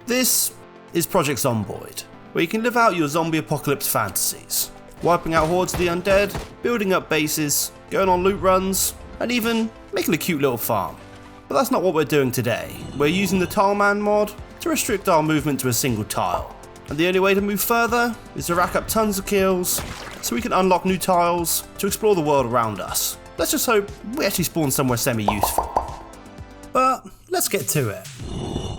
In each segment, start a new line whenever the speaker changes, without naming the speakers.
This is Project Zomboid, where you can live out your zombie apocalypse fantasies, wiping out hordes of the undead, building up bases, going on loot runs, and even making a cute little farm. But that's not what we're doing today. We're using the Tileman mod to restrict our movement to a single tile. And the only way to move further is to rack up tons of kills so we can unlock new tiles to explore the world around us. Let's just hope we actually spawn somewhere semi-useful. But let's get to it.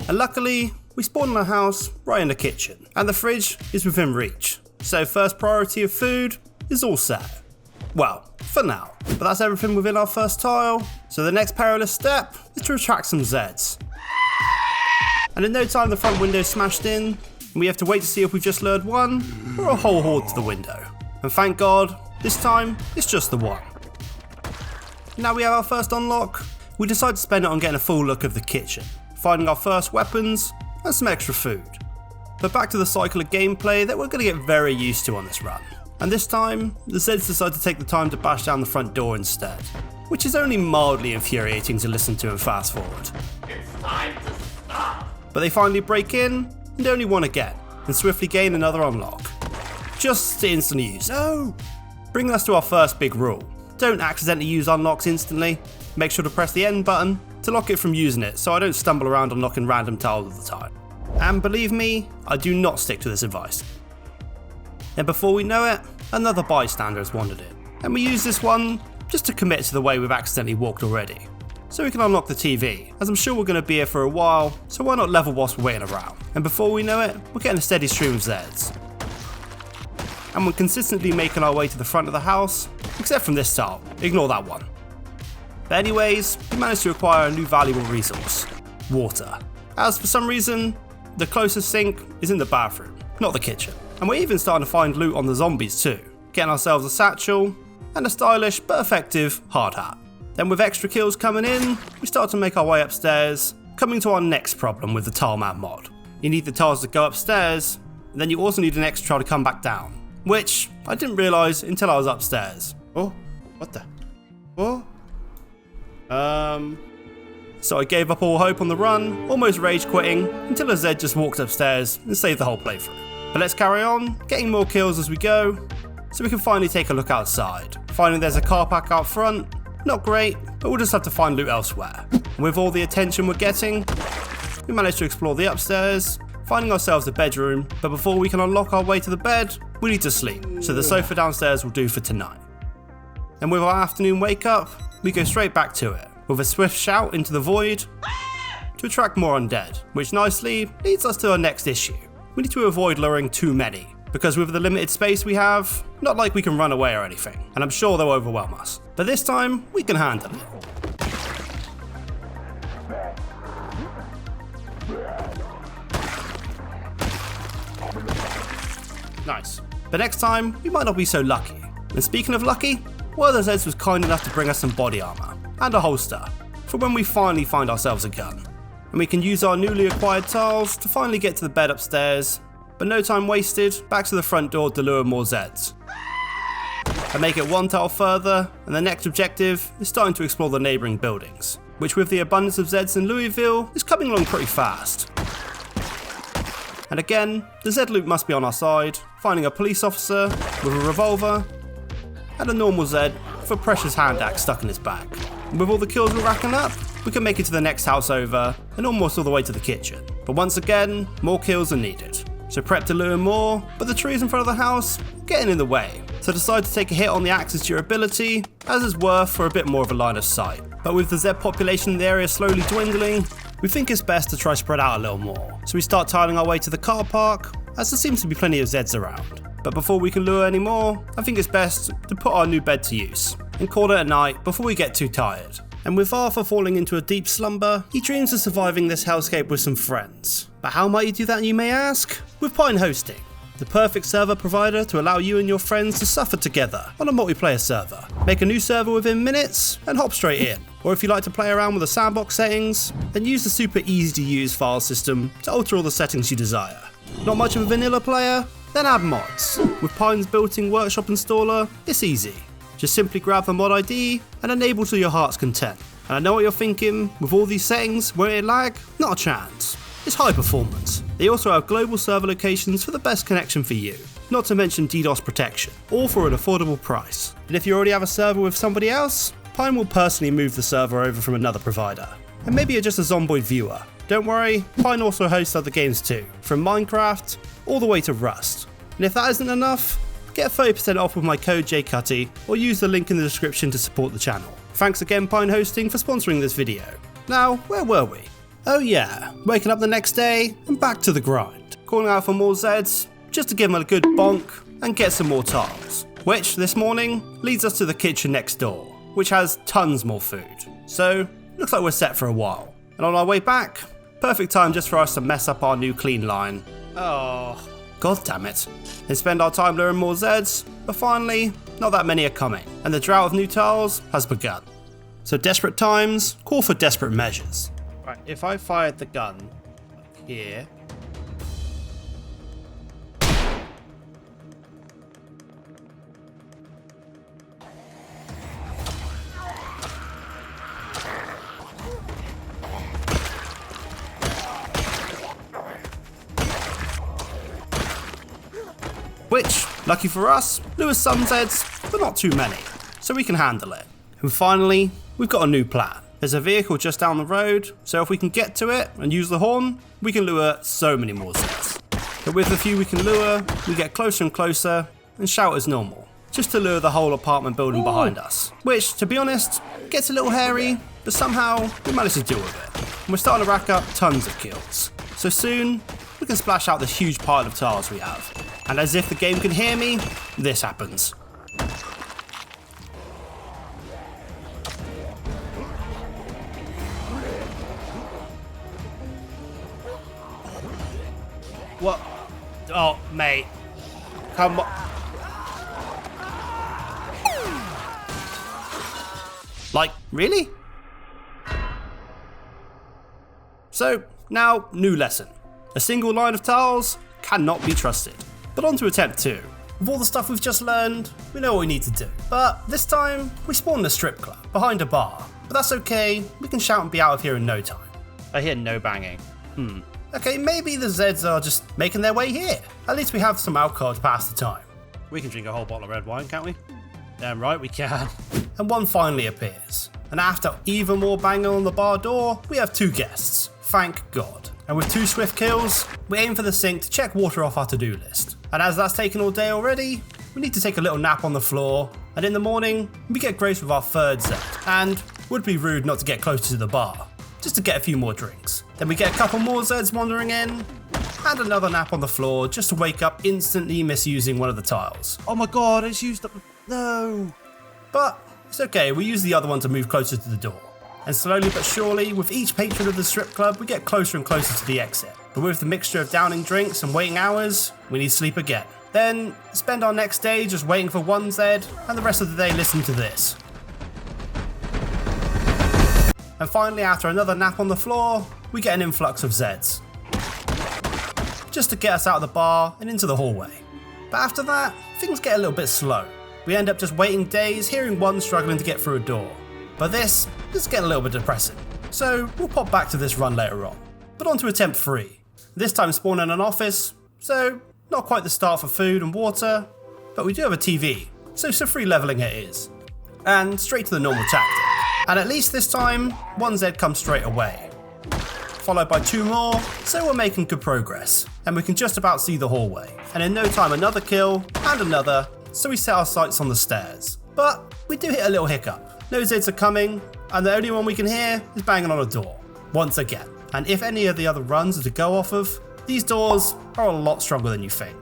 And luckily, we spawned in a house right in the kitchen, and the fridge is within reach. So first priority of food is all set. Well, for now. But that's everything within our first tile, so the next perilous step is to attract some Zeds. And in no time the front window smashed in, and we have to wait to see if we've just lured one, or a whole horde to the window. And thank God, this time, it's just the one. Now we have our first unlock, we decide to spend it on getting a full look of the kitchen, finding our first weapons, and some extra food. But back to the cycle of gameplay that we're going to get very used to on this run. And this time, the Zeds decide to take the time to bash down the front door instead, which is only mildly infuriating to listen to and fast forward.
It's time to stop!
But they finally break in, and only one again, and swiftly gain another unlock. Just to instantly use. No! Bringing us to our first big rule. Don't accidentally use unlocks instantly. Make sure to press the N button to lock it from using it, so I don't stumble around unlocking random tiles all the time. And believe me, I do not stick to this advice. And before we know it, another bystander has wandered in. And we use this one just to commit to the way we've accidentally walked already. So we can unlock the TV, as I'm sure we're going to be here for a while, so why not level whilst we're waiting around. And before we know it, we're getting a steady stream of Zeds. And we're consistently making our way to the front of the house, except from this tile, ignore that one. But anyways, we managed to acquire a new valuable resource, water. As for some reason, the closest sink is in the bathroom, not the kitchen. And we're even starting to find loot on the zombies too, getting ourselves a satchel and a stylish but effective hard hat. Then with extra kills coming in, we start to make our way upstairs, coming to our next problem with the Tileman mod. You need the tiles to go upstairs, and then you also need an extra tile to come back down, which I didn't realise until I was upstairs. Oh, what the? Oh? So I gave up all hope on the run, almost rage quitting, until a Zed just walked upstairs and saved the whole playthrough. But let's carry on, getting more kills as we go, so we can finally take a look outside. Finding there's a car park out front, not great, but we'll just have to find loot elsewhere. And with all the attention we're getting, we managed to explore the upstairs, finding ourselves a bedroom, but before we can unlock our way to the bed, we need to sleep, so the sofa downstairs will do for tonight. And with our afternoon wake up, we go straight back to it, with a swift shout into the void to attract more undead, which nicely leads us to our next issue. We need to avoid luring too many, because with the limited space we have, not like we can run away or anything, and I'm sure they'll overwhelm us. But this time, we can handle it. Nice. But next time, we might not be so lucky. And speaking of lucky, one of the Zeds was kind enough to bring us some body armor and a holster for when we finally find ourselves a gun. And we can use our newly acquired tiles to finally get to the bed upstairs, but no time wasted, back to the front door to lure more Zeds. And make it one tile further, and the next objective is starting to explore the neighbouring buildings, which with the abundance of Zeds in Louisville is coming along pretty fast. And again, the Zed loot must be on our side, finding a police officer with a revolver, and a normal Zed with a precious hand axe stuck in his back. And with all the kills we're racking up, we can make it to the next house over, and almost all the way to the kitchen. But once again, more kills are needed. So prep to lure more, but the trees in front of the house are getting in the way. So decide to take a hit on the axe's durability, as it's worth for a bit more of a line of sight. But with the Zed population in the area slowly dwindling, we think it's best to try spread out a little more. So we start tiling our way to the car park, as there seems to be plenty of Zeds around. But before we can lure any more, I think it's best to put our new bed to use, and call it a night before we get too tired. And with Arthur falling into a deep slumber, he dreams of surviving this hellscape with some friends. But how might you do that, you may ask? With Pine Hosting, the perfect server provider to allow you and your friends to suffer together on a multiplayer server. Make a new server within minutes and hop straight in. Or if you like to play around with the sandbox settings, then use the super easy to use file system to alter all the settings you desire. Not much of a vanilla player? Then add mods. With Pine's built-in workshop installer, it's easy. Just simply grab the mod ID and enable to your heart's content. And I know what you're thinking, with all these settings, won't it lag? Not a chance. It's high performance. They also have global server locations for the best connection for you, not to mention DDoS protection, all for an affordable price. And if you already have a server with somebody else, Pine will personally move the server over from another provider. And maybe you're just a Zomboid viewer. Don't worry, Pine also hosts other games too, from Minecraft all the way to Rust. And if that isn't enough, get 30% off with my code JCutty or use the link in the description to support the channel. Thanks again Pine Hosting for sponsoring this video. Now, where were we? Oh yeah, waking up the next day and back to the grind. Calling out for more Zeds, just to give them a good bonk and get some more tiles. Which, this morning, leads us to the kitchen next door, which has tons more food. So, looks like we're set for a while. And on our way back, perfect time just for us to mess up our new clean line. Oh, god damn it. And spend our time luring more Zeds, but finally, not that many are coming, and the drought of new tiles has begun. So desperate times call for desperate measures. Right, if I fired the gun here. Which, lucky for us, lures some Zeds, but not too many, so we can handle it. And finally, we've got a new plan. There's a vehicle just down the road, so if we can get to it and use the horn, we can lure so many more Zeds. But with the few we can lure, we get closer and closer and shout as normal, just to lure the whole apartment building behind us. Which, to be honest, gets a little hairy, but somehow we manage to deal with it. And we're starting to rack up tons of kills. So soon, we can splash out this huge pile of tiles we have. And as if the game can hear me, this happens. What? Oh, mate. Come on. Like, really? So, now, new lesson. A single line of tiles cannot be trusted. But on to attempt 2. With all the stuff we've just learned, we know what we need to do. But this time, we spawn in a strip club, behind a bar. But that's okay, we can shout and be out of here in no time. I hear no banging. Okay, maybe the Zeds are just making their way here. At least we have some alcohol to pass the time. We can drink a whole bottle of red wine, can't we? Damn right we can. And one finally appears. And after even more banging on the bar door, we have 2 guests. Thank God. And with 2 swift kills, we aim for the sink to check water off our to-do list. And as that's taken all day already, we need to take a little nap on the floor, and in the morning, we get graced with our 3rd Zed, and would be rude not to get closer to the bar, just to get a few more drinks. Then we get a couple more Zeds wandering in, and another nap on the floor just to wake up instantly misusing one of the tiles. Oh my god, it's used up. No. But it's okay, we use the other one to move closer to the door. And slowly but surely, with each patron of the strip club, we get closer and closer to the exit. But with the mixture of downing drinks and waiting hours, we need sleep again. Then, spend our next day just waiting for 1 Zed, and the rest of the day listening to this. And finally, after another nap on the floor, we get an influx of Zeds. Just to get us out of the bar and into the hallway. But after that, things get a little bit slow. We end up just waiting days, hearing one struggling to get through a door. But this is getting a little bit depressing, so we'll pop back to this run later on. But on to attempt 3. This time spawn in an office, so not quite the start for food and water, but we do have a TV, so some free leveling it is. And straight to the normal tactic. And at least this time, 1 Zed comes straight away. Followed by 2 more, so we're making good progress. And we can just about see the hallway. And in no time another kill, and another, so we set our sights on the stairs. But we do hit a little hiccup. No Zeds are coming, and the only one we can hear is banging on a door, once again. And if any of the other runs are to go off of, these doors are a lot stronger than you think.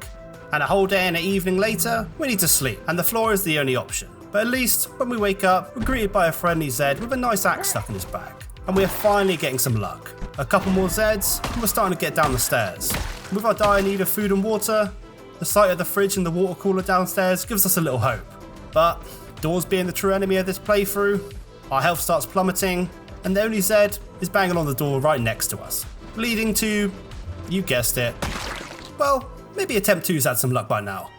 And a whole day and an evening later, we need to sleep, and the floor is the only option. But at least, when we wake up, we're greeted by a friendly Zed with a nice axe stuck in his back. And we are finally getting some luck. A couple more Zeds, and we're starting to get down the stairs. With our dire need of food and water, the sight of the fridge and the water cooler downstairs gives us a little hope. But doors being the true enemy of this playthrough, our health starts plummeting, and the only Zed is banging on the door right next to us, leading to, you guessed it, well, maybe attempt 2's had some luck by now.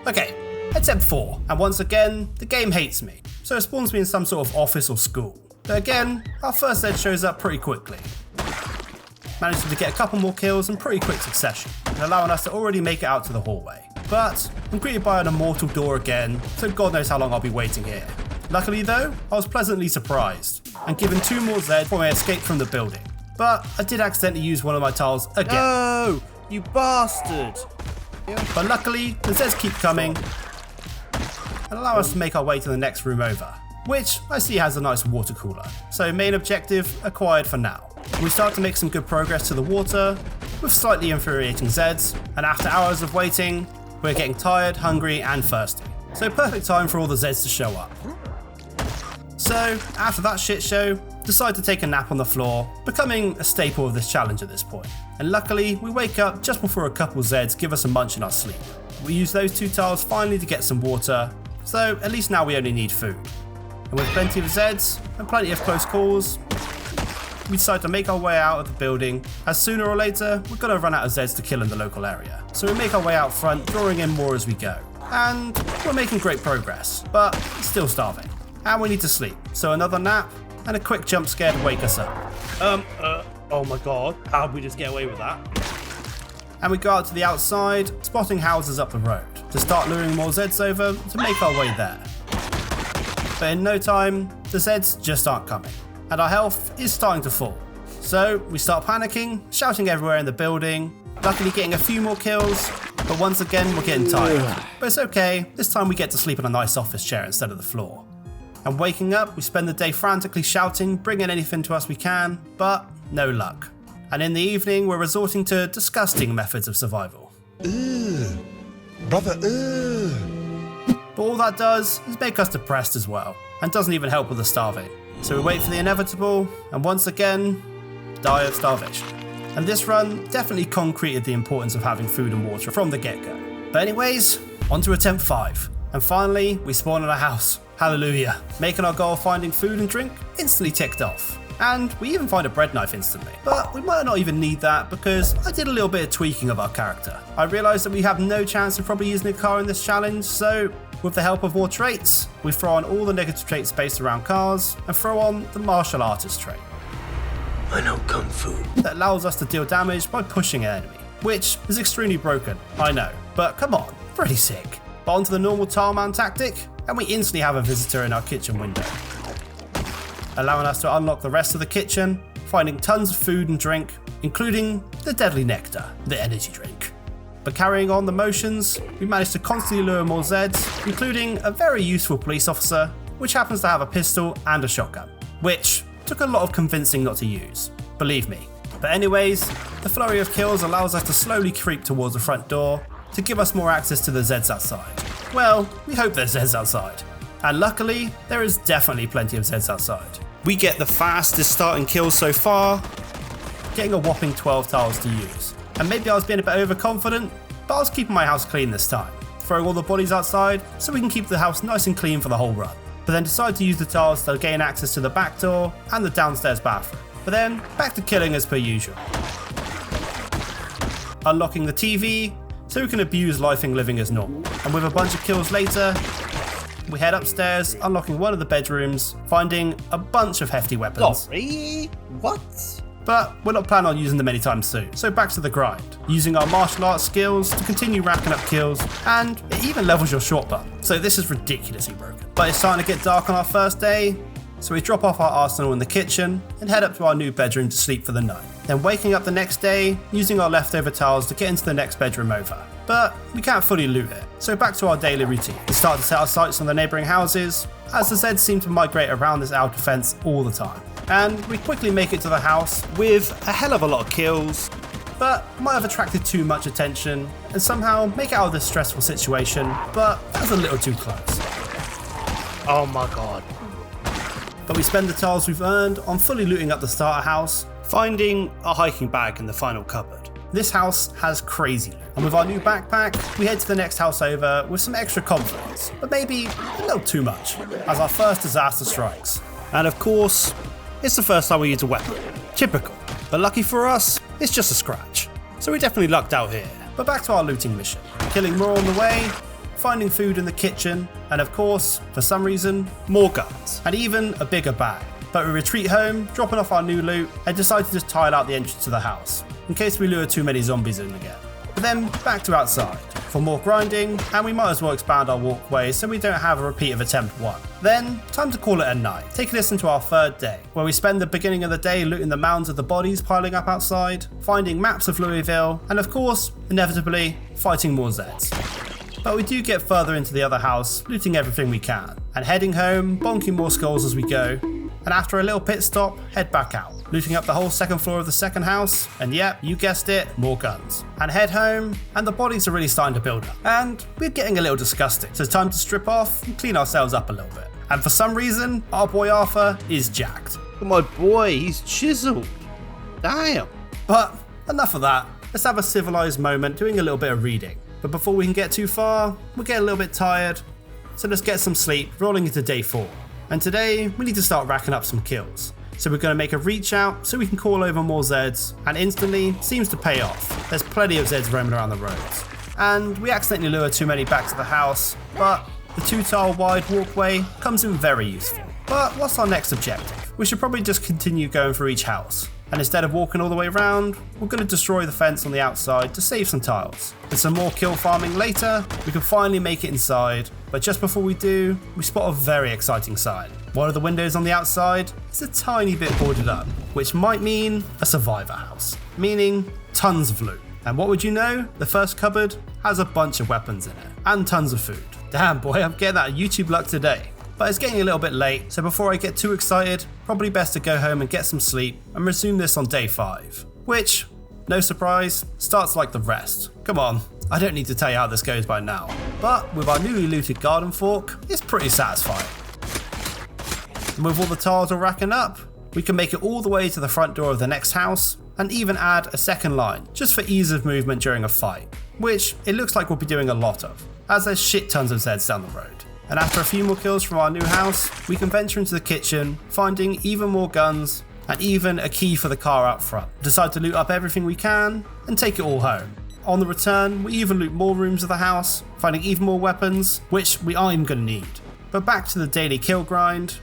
Okay, attempt 4, and once again, the game hates me, so it spawns me in some sort of office or school. But again, our first Zed shows up pretty quickly. managing to get a couple more kills in pretty quick succession, and allowing us to already make it out to the hallway. But I'm greeted by an immortal door again, so God knows how long I'll be waiting here. Luckily though, I was pleasantly surprised, and given 2 more Zeds before I escaped from the building. But I did accidentally use one of my tiles again.
No, you bastard!
But luckily, the Zeds keep coming, and allow us to make our way to the next room over, which I see has a nice water cooler. So main objective acquired for now. We start to make some good progress to the water, with slightly infuriating Zeds, and after hours of waiting, we're getting tired, hungry, and thirsty. So perfect time for all the Zeds to show up. So, after that shit show, decide to take a nap on the floor, becoming a staple of this challenge at this point. And luckily, we wake up just before a couple Zeds give us a munch in our sleep. We use those 2 tiles finally to get some water, so at least now we only need food. And with plenty of Zeds, and plenty of close calls, we decide to make our way out of the building, as sooner or later, we're gonna run out of Zeds to kill in the local area. So we make our way out front, drawing in more as we go. And we're making great progress, but still starving. And we need to sleep, so another nap, and a quick jump scare to wake us up.
Oh my god, how did we just get away with that?
And we go out to the outside, spotting houses up the road, to start luring more Zeds over to make our way there. But in no time, the Zeds just aren't coming, and our health is starting to fall. So we start panicking, shouting everywhere in the building, luckily getting a few more kills, but once again we're getting tired. But it's okay, this time we get to sleep on a nice office chair instead of the floor. And waking up, we spend the day frantically shouting, bringing anything to us we can, but no luck. And in the evening, we're resorting to disgusting methods of survival.
Brother,
But all that does is make us depressed as well, and doesn't even help with the starving. So we wait for the inevitable, and once again, die of starvation. And this run definitely concreted the importance of having food and water from the get-go. But anyways, on to attempt 5. And finally, we spawn in a house. Hallelujah. Making our goal of finding food and drink instantly ticked off. And we even find a bread knife instantly. But we might not even need that because I did a little bit of tweaking of our character. I realised that we have no chance of probably using a car in this challenge, so with the help of more traits, we throw on all the negative traits based around cars and throw on the martial artist trait.
I know Kung Fu.
That allows us to deal damage by pushing an enemy, which is extremely broken, I know, but come on, pretty sick. But onto the normal Tileman tactic, and we instantly have a visitor in our kitchen window, allowing us to unlock the rest of the kitchen, finding tons of food and drink, including the deadly nectar, the energy drink. But carrying on the motions, we managed to constantly lure more Zeds, including a very useful police officer, which happens to have a pistol and a shotgun, which took a lot of convincing not to use, believe me. But anyways, the flurry of kills allows us to slowly creep towards the front door to give us more access to the Zeds outside. Well, we hope there's Zeds outside. And luckily, there is definitely plenty of Zeds outside. We get the fastest starting kills so far, getting a whopping 12 tiles to use. And maybe I was being a bit overconfident, but I was keeping my house clean this time, throwing all the bodies outside so we can keep the house nice and clean for the whole run. But then decide to use the tiles to gain access to the back door and the downstairs bathroom. But then, back to killing as per usual. Unlocking the TV, so we can abuse life and living as normal. And with a bunch of kills later, we head upstairs, unlocking one of the bedrooms, finding a bunch of hefty weapons.
Sorry? What?
But we're not planning on using them anytime soon, so back to the grind. Using our martial arts skills to continue racking up kills, and it even levels your short button, so this is ridiculously broken. But it's starting to get dark on our first day, so we drop off our arsenal in the kitchen and head up to our new bedroom to sleep for the night. Then waking up the next day, using our leftover tiles to get into the next bedroom over. But we can't fully loot it, so back to our daily routine. We start to set our sights on the neighbouring houses, as the Zeds seem to migrate around this outer fence all the time. And we quickly make it to the house with a hell of a lot of kills, but might have attracted too much attention and somehow make it out of this stressful situation, but that's a little too close.
Oh my god.
But we spend the tiles we've earned on fully looting up the starter house, finding a hiking bag in the final cupboard. This house has crazy loot, and with our new backpack, we head to the next house over with some extra confidence, but maybe a little too much, as our first disaster strikes. And of course, it's the first time we use a weapon. Typical. But lucky for us, it's just a scratch. So we definitely lucked out here. But back to our looting mission. Killing more on the way, finding food in the kitchen, and of course, for some reason, more guns, and even a bigger bag. But we retreat home, dropping off our new loot, and decide to just tile out the entrance to the house, in case we lure too many zombies in again. But then back to outside for more grinding, and we might as well expand our walkway so we don't have a repeat of attempt 1. Then, time to call it a night, taking us into our 3rd day, where we spend the beginning of the day looting the mounds of the bodies piling up outside, finding maps of Louisville, and of course, inevitably, fighting more Zeds. But we do get further into the other house, looting everything we can, and heading home, bonking more skulls as we go, and after a little pit stop, head back out, looting up the whole 2nd floor of the 2nd house, and yep, you guessed it, more guns. And head home, and the bodies are really starting to build up, and we're getting a little disgusting, so it's time to strip off and clean ourselves up a little bit. And for some reason, our boy Arthur is jacked.
My boy, he's chiseled. Damn.
But enough of that, let's have a civilized moment doing a little bit of reading. But before we can get too far, we'll get a little bit tired, so let's get some sleep, rolling into day 4. And today, we need to start racking up some kills. So we're going to make a reach out so we can call over more Zeds, and instantly seems to pay off. There's plenty of Zeds roaming around the roads. And we accidentally lure too many back to the house, but the 2-tile wide walkway comes in very useful. But what's our next objective? We should probably just continue going through each house. And instead of walking all the way around, we're going to destroy the fence on the outside to save some tiles. With some more kill farming later, we can finally make it inside, but just before we do, we spot a very exciting sign. One of the windows on the outside is a tiny bit boarded up, which might mean a survivor house, meaning tons of loot. And what would you know? The first cupboard has a bunch of weapons in it, and tons of food. Damn boy, I'm getting that YouTube luck today. But it's getting a little bit late, so before I get too excited, probably best to go home and get some sleep and resume this on day 5. Which, no surprise, starts like the rest. Come on, I don't need to tell you how this goes by now. But with our newly looted garden fork, it's pretty satisfying. And with all the tiles all racking up, we can make it all the way to the front door of the next house, and even add a second line, just for ease of movement during a fight. Which it looks like we'll be doing a lot of, as there's shit tons of Zeds down the road. And after a few more kills from our new house, we can venture into the kitchen, finding even more guns, and even a key for the car out front. Decide to loot up everything we can, and take it all home. On the return, we even loot more rooms of the house, finding even more weapons, which we aren't even going to need. But back to the daily kill grind.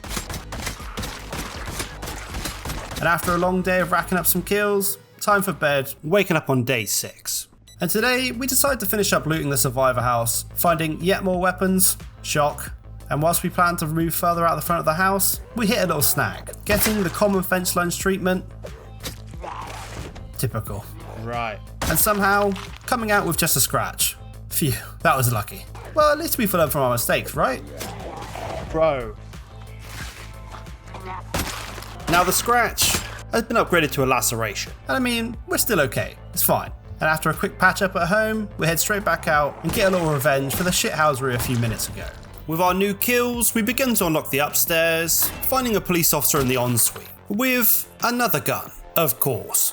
And after a long day of racking up some kills, time for bed, waking up on day 6. And today, we decide to finish up looting the survivor house, finding yet more weapons, shock, and whilst we plan to move further out the front of the house, we hit a little snag, getting the common fence lunge treatment. Typical.
Right.
And somehow, coming out with just a scratch. Phew, that was lucky. Well, at least we learn from our mistakes, right?
Bro.
Now the scratch has been upgraded to a laceration, and I mean, we're still okay, it's fine. And after a quick patch up at home, we head straight back out and get a little revenge for the shithousery a few minutes ago. With our new kills, we begin to unlock the upstairs, finding a police officer in the ensuite, with another gun, of course.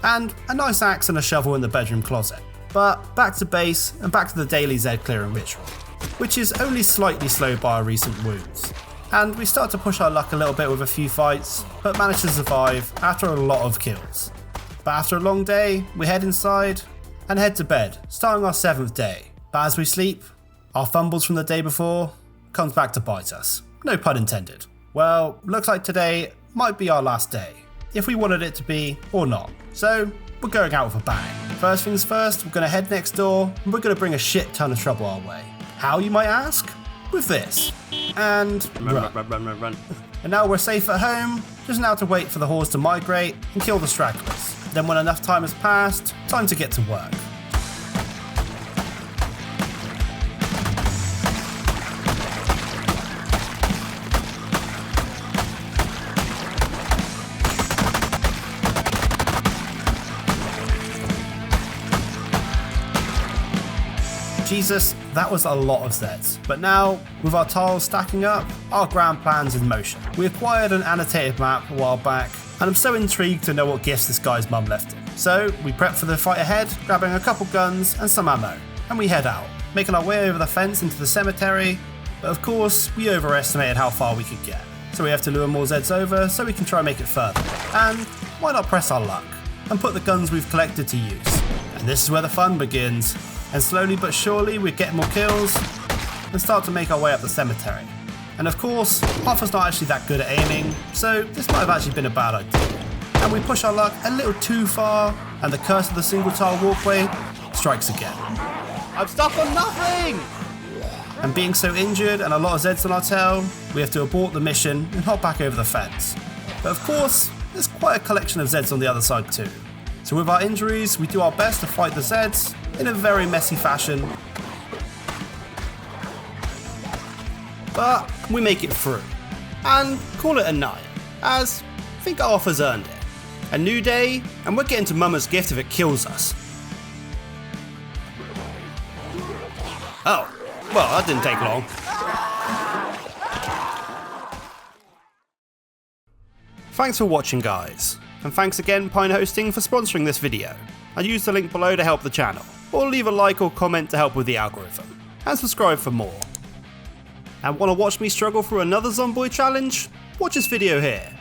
And a nice axe and a shovel in the bedroom closet. But back to base and back to the daily Zed clearing ritual, which is only slightly slowed by our recent wounds. And we start to push our luck a little bit with a few fights, but manage to survive after a lot of kills. But after a long day, we head inside and head to bed, starting our 7th day. But as we sleep, our fumbles from the day before comes back to bite us. No pun intended. Well, looks like today might be our last day, if we wanted it to be or not. So we're going out with a bang. First things first, we're going to head next door and we're going to bring a shit ton of trouble our way. How, you might ask? With this. And
Run.
And now we're safe at home, just now to wait for the hordes to migrate and kill the stragglers. Then when enough time has passed, time to get to work. Jesus, that was a lot of Zeds. But now, with our tiles stacking up, our grand plan's in motion. We acquired an annotated map a while back, and I'm so intrigued to know what gifts this guy's mum left him. So, we prep for the fight ahead, grabbing a couple guns and some ammo, and we head out, making our way over the fence into the cemetery, but of course, we overestimated how far we could get. So we have to lure more Zeds over so we can try and make it further. And why not press our luck, and put the guns we've collected to use. And this is where the fun begins. And slowly but surely we're getting more kills and start to make our way up the cemetery. And of course, Puffer's not actually that good at aiming, so this might have actually been a bad idea. And we push our luck a little too far, and the curse of the single tile walkway strikes again.
I'm stuck on nothing!
And being so injured and a lot of Zeds on our tail, we have to abort the mission and hop back over the fence. But of course, there's quite a collection of Zeds on the other side too. So with our injuries, we do our best to fight the Zeds in a very messy fashion. But we make it through. And call it a night, as I think our offer's earned it. A new day, and we're getting to Mama's gift if it kills us. Oh, well, that didn't take long. Thanks for watching, guys. And thanks again Pine Hosting for sponsoring this video. I'd use the link below to help the channel, or leave a like or comment to help with the algorithm. And subscribe for more. And want to watch me struggle through another Zomboid challenge? Watch this video here.